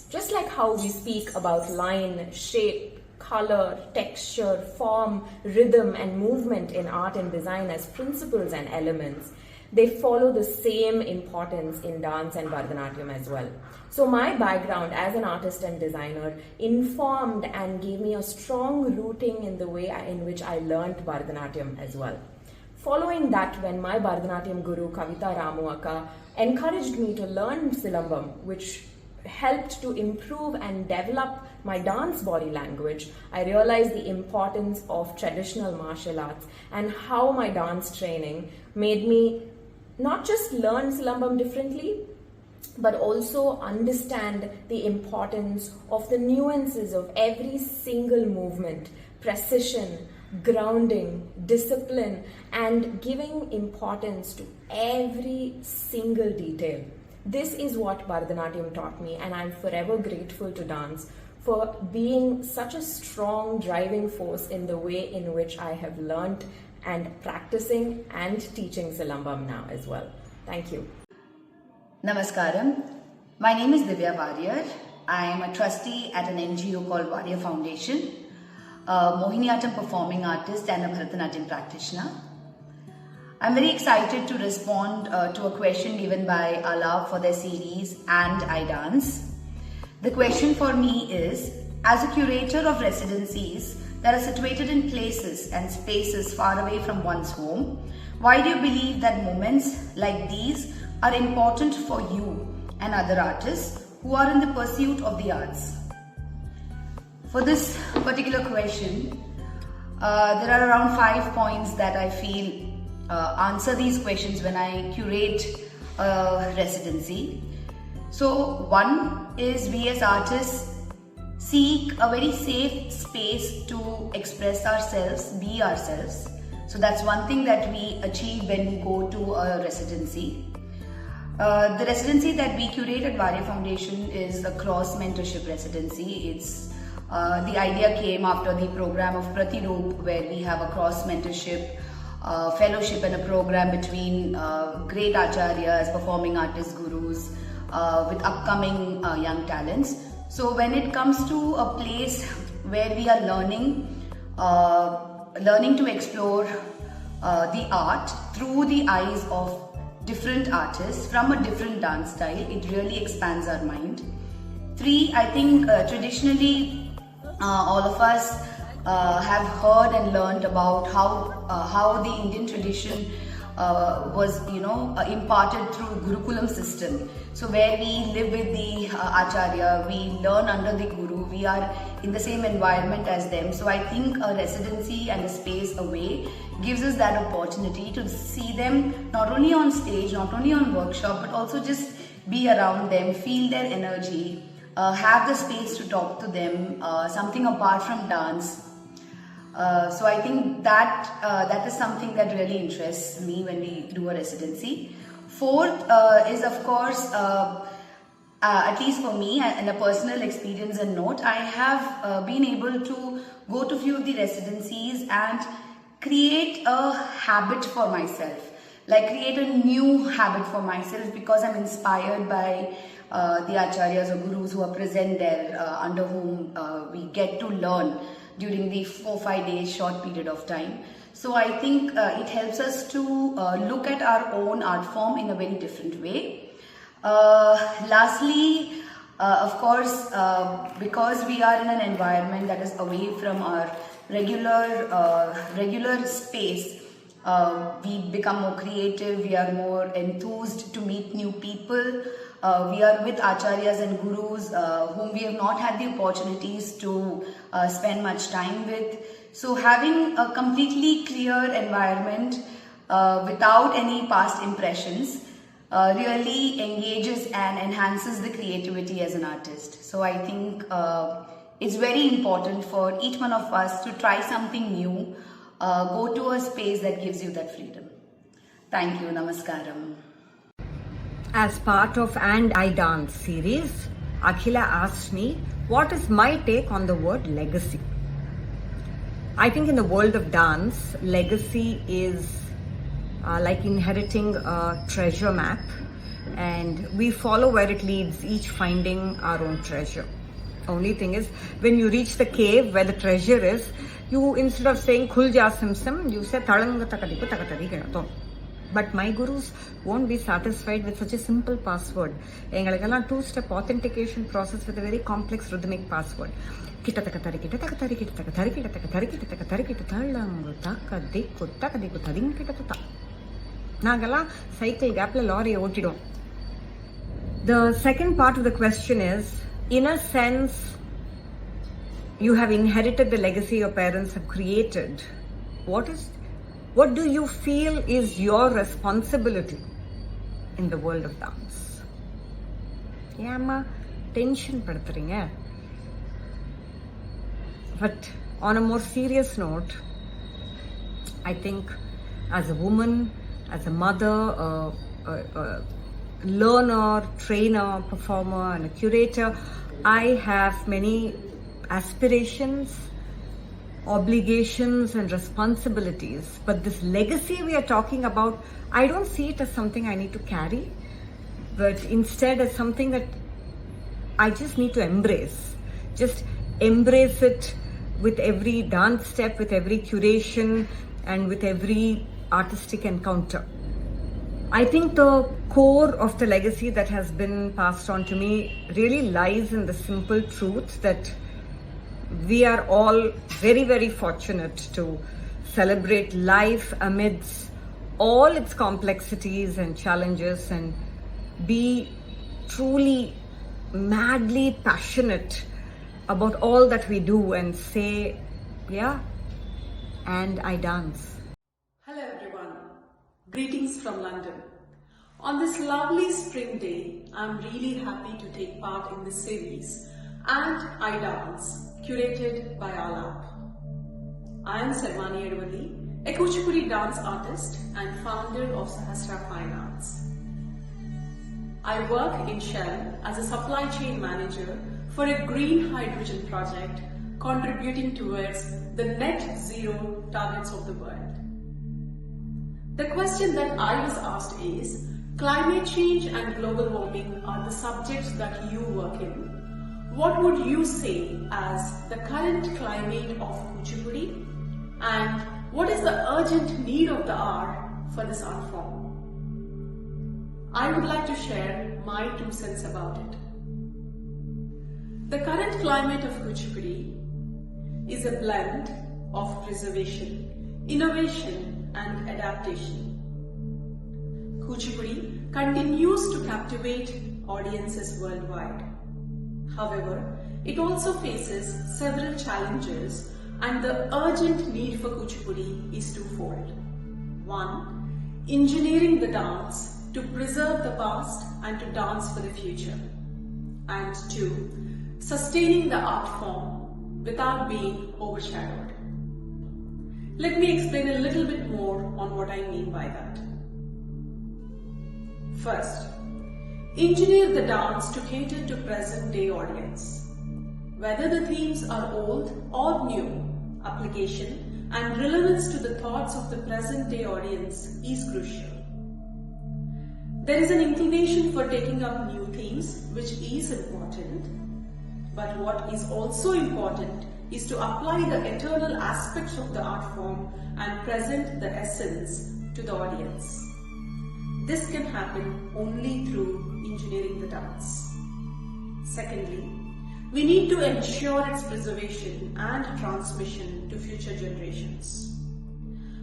Just like how we speak about line, shape, color, texture, form, rhythm and movement in art and design as principles and elements, they follow the same importance in dance and Bharatanatyam as well. So my background as an artist and designer informed and gave me a strong rooting in the way in which I learned Bharatanatyam as well. Following that, when my Bharatanatyam guru Kavita Ramu Akka encouraged me to learn Silambam, which helped to improve and develop my dance body language, I realized the importance of traditional martial arts and how my dance training made me not just learn Silambam differently, but also understand the importance of the nuances of every single movement, precision, grounding, discipline, and giving importance to every single detail. This is what Bharatanatyam taught me, and I'm forever grateful to dance for being such a strong driving force in the way in which I have learned and practicing and teaching Silambam now as well. Thank you. Namaskaram. My name is Divya Warrior. I am a trustee at an NGO called Warrior Foundation, a Mohiniyattam performing artist and a Bharatanatyam practitioner. I'm very excited to respond to a question given by Aalaap for their series And I Dance. The question for me is, as a curator of residencies that are situated in places and spaces far away from one's home, why do you believe that moments like these are important for you and other artists who are in the pursuit of the arts? For this particular question, There are around 5 points that I feel answer these questions when I curate a residency. So one is, we as artists seek a very safe space to express ourselves, be ourselves. So that's one thing that we achieve when we go to a residency. The residency that we curate at Varya Foundation is a cross mentorship residency. It's the idea came after the program of Pratiroop, where we have a cross mentorship fellowship and a program between great acharyas, performing artists, gurus, with upcoming young talents. So when it comes to a place where we are learning to explore the art through the eyes of different artists from a different dance style, it really expands our mind. 3, I think traditionally all of us have heard and learned about how the Indian tradition was imparted through Gurukulam system. So where we live with the Acharya, we learn under the Guru, we are in the same environment as them. So I think a residency and a space away gives us that opportunity to see them not only on stage, not only on workshop, but also just be around them, feel their energy, have the space to talk to them, something apart from dance. So I think that is something that really interests me when we do a residency. 4th is, of course, at least for me and a personal experience and note, I have been able to go to few of the residencies and create a habit for myself, like create a new habit for myself, because I'm inspired by the acharyas or gurus who are present there, under whom we get to learn during the 4-5 days short period of time. So I think it helps us to look at our own art form in a very different way. Lastly, of course, because we are in an environment that is away from our regular space, we become more creative, we are more enthused to meet new people. We are with acharyas and gurus whom we have not had the opportunities to spend much time with. So having a completely clear environment without any past impressions really engages and enhances the creativity as an artist. So I think it's very important for each one of us to try something new, go to a space that gives you that freedom. Thank you. Namaskaram. As part of And I Dance series, Akhila asked me, what is my take on the word legacy? I think in the world of dance, legacy is like inheriting a treasure map, and we follow where it leads, each finding our own treasure. Only thing is, when you reach the cave where the treasure is, you, instead of saying khul ja simsim, you say talanga takadiku takatari. But my gurus won't be satisfied with such a simple password. Engalakala 2-step authentication process with a very complex rhythmic password. Cycle gap lorry otidom. The second part of the question is, in a sense, you have inherited the legacy your parents have created. What do you feel is your responsibility in the world of dance? Yama tension padutringa. But on a more serious note, I think as a woman, as a mother, a learner, trainer, performer, and a curator, I have many aspirations, obligations, and responsibilities. But this legacy we are talking about, I don't see it as something I need to carry, but instead as something that I just need to embrace. Just embrace it with every dance step, with every curation, and with every artistic encounter. I think the core of the legacy that has been passed on to me really lies in the simple truth that we are all very, very fortunate to celebrate life amidst all its complexities and challenges and be truly, madly passionate about all that we do and say, yeah, and I dance. Hello everyone, greetings from London. On this lovely spring day, I'm really happy to take part in this series And I Dance, curated by Aalaap. I am Sarmani Edwadi, a Kuchipudi dance artist and founder of Sahasra Fine Arts. I work in Shell as a supply chain manager for a green hydrogen project contributing towards the net zero targets of the world. The question that I was asked is, climate change and global warming are the subjects that you work in. What would you say as the current climate of Kuchipudi? And what is the urgent need of the art for this art form? I would like to share my 2 cents about it. The current climate of Kuchipudi is a blend of preservation, innovation and adaptation. Kuchipudi continues to captivate audiences worldwide. However, it also faces several challenges and the urgent need for Kuchipudi is twofold. 1. Engineering the dance to preserve the past and to dance for the future. And 2. Sustaining the art form without being overshadowed. Let me explain a little bit more on what I mean by that. First, engineer the dance to cater to present day audience. Whether the themes are old or new, application and relevance to the thoughts of the present day audience is crucial. There is an inclination for taking up new themes, which is important, but what is also important is to apply the eternal aspects of the art form and present the essence to the audience. This can happen only through engineering the dance. Secondly, we need to ensure its preservation and transmission to future generations.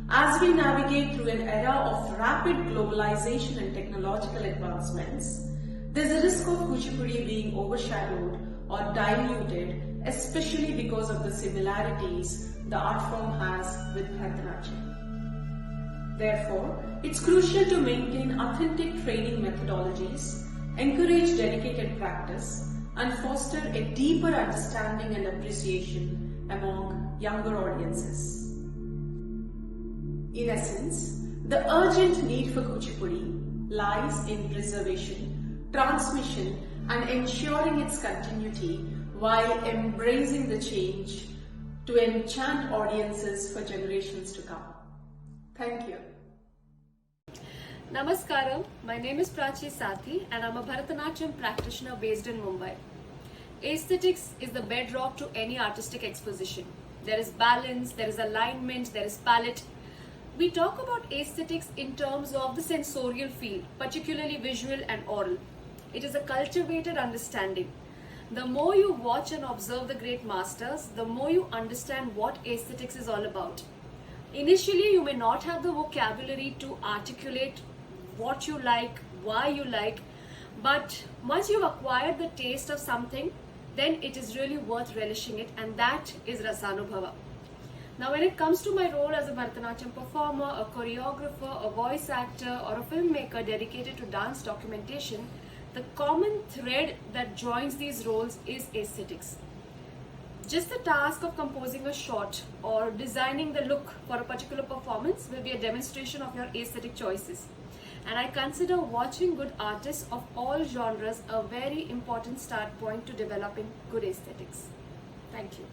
As we navigate through an era of rapid globalization and technological advancements, there is a risk of Kuchipudi being overshadowed or diluted, especially because of the similarities the art form has with Bharatanatyam. Therefore, it's crucial to maintain authentic training methodologies, encourage dedicated practice, and foster a deeper understanding and appreciation among younger audiences. In essence, the urgent need for Kuchipudi lies in preservation, transmission, and ensuring its continuity while embracing the change to enchant audiences for generations to come. Thank you. Namaskaram, my name is Prachi Sathi and I'm a Bharatanatyam practitioner based in Mumbai. Aesthetics is the bedrock to any artistic exposition. There is balance, there is alignment, there is palette. We talk about aesthetics in terms of the sensorial field, particularly visual and oral. It is a cultivated understanding. The more you watch and observe the great masters, the more you understand what aesthetics is all about. Initially, you may not have the vocabulary to articulate what you like, why you like, but once you've acquired the taste of something, then it is really worth relishing it, and that is Rasanubhava. Now, when it comes to my role as a Bharatanatyam performer, a choreographer, a voice actor, or a filmmaker dedicated to dance documentation, the common thread that joins these roles is aesthetics. Just the task of composing a shot or designing the look for a particular performance will be a demonstration of your aesthetic choices. And I consider watching good artists of all genres a very important start point to developing good aesthetics. Thank you.